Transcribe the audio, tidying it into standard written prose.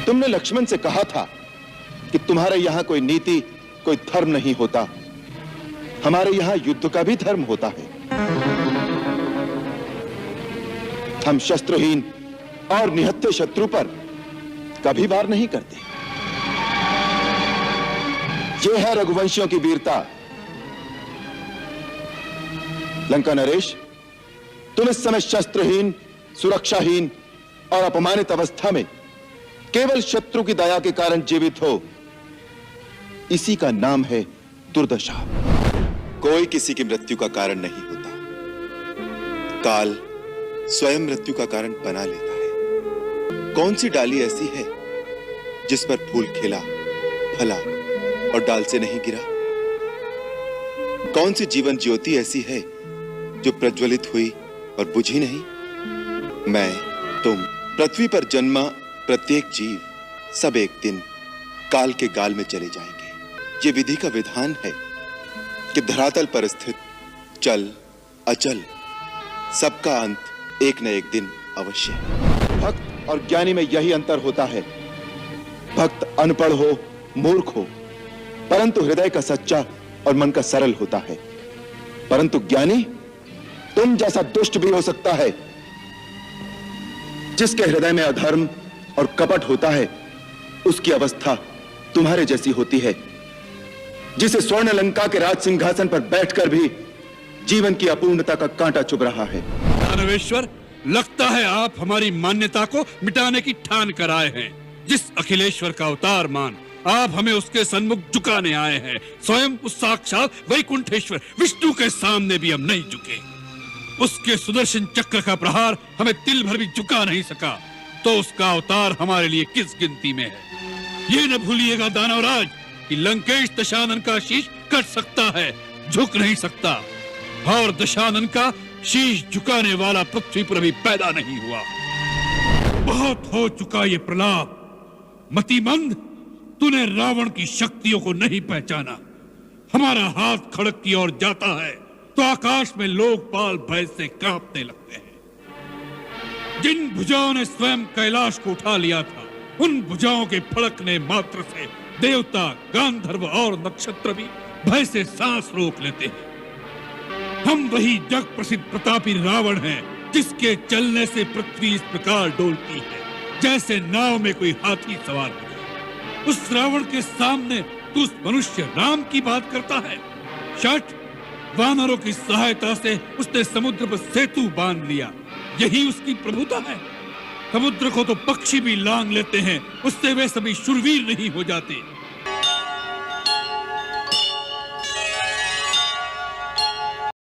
तुमने लक्ष्मण से कहा था कि तुम्हारे यहां कोई नीति, कोई धर्म नहीं होता। हमारे यहां युद्ध का भी धर्म होता है। हम शस्त्रहीन और निहत्थे शत्रु पर कभी वार नहीं करते। यह है रघुवंशियों की वीरता। लंका नरेश, तुम इस समय शस्त्रहीन, सुरक्षाहीन और अपमानित अवस्था में केवल शत्रु की दया के कारण जीवित हो। इसी का नाम है दुर्दशा। कोई किसी की मृत्यु का कारण नहीं होता। काल स्वयं मृत्यु का कारण बना लेता है। कौन सी डाली ऐसी है जिस पर फूल खिला, फला और डाल से नहीं गिरा? कौन सी जीवन ज्योति ऐसी है जो प्रज्वलित हुई और बुझी नहीं? मैं, तुम, पृथ्वी पर जन्मा प्रत्येक जीव, सब एक दिन काल के गाल में चले जाएंगे। ये विधि का विधान है कि धरातल पर स्थित चल अचल सबका अंत एक न एक दिन अवश्य है। भक्त और ज्ञानी में यही अंतर होता है। भक्त अनपढ़ हो, मूर्ख हो, परंतु हृदय का सच्चा और मन का सरल होता है। परंतु ज्ञानी तुम जैसा दुष्ट भी हो सकता है। जिसके हृदय में अधर्म और कपट होता है, उसकी अवस्था तुम्हारे जैसी होती है। जिसे स्वर्ण लंका के राज सिंहासन पर बैठकर भी जीवन की अपूर्णता का कांटा चुभ रहा है। दानवेश्वर, लगता है आप हमारी मान्यता को मिटाने की ठान कर आए हैं। जिस अखिलेश्वर का अवतार मान आप हमें उसके सन्मुख झुकाने आए हैं, स्वयं उस साक्षात वैकुंठेश्वर विष्णु के सामने भी हम नहीं झुके। उसके सुदर्शन चक्र का प्रहार हमें तिल भर भी झुका नहीं सका, तो उसका अवतार हमारे लिए किस गिनती में है? ये न भूलिएगा दानवराज कि लंकेश दशानन का शीश कट सकता है, झुक नहीं सकता। और दशानन का शीश झुकाने वाला पृथ्वी पर अभी पैदा नहीं हुआ। बहुत हो चुका ये प्रलाप। मतिमंद, तूने रावण की शक्तियों को नहीं पहचाना। हमारा हाथ खड़क की ओर जाता है तो आकाश में लोकपाल भय से कांपने लगते हैं। जिन भुजाओं ने स्वयं कैलाश को उठा लिया था, उन भुजाओं के फड़कने मात्र से देवता, गांधर्व और नक्षत्र भी भय से सांस रोक लेते हैं। हम वही जग प्रसिद्ध प्रतापी रावण हैं, जिसके चलने से पृथ्वी इस प्रकार डोलती है जैसे नाव में कोई हाथी सवार हो जाए। उस रावण के सामने तू उस मनुष्य राम की बात करता है। शठ, वानरों की सहायता से उसने समुद्र पर सेतु बांध लिया, यही उसकी प्रभुता है। समुद्र को तो पक्षी भी लांग लेते हैं, उससे वे सभी शूरवीर नहीं हो जाते।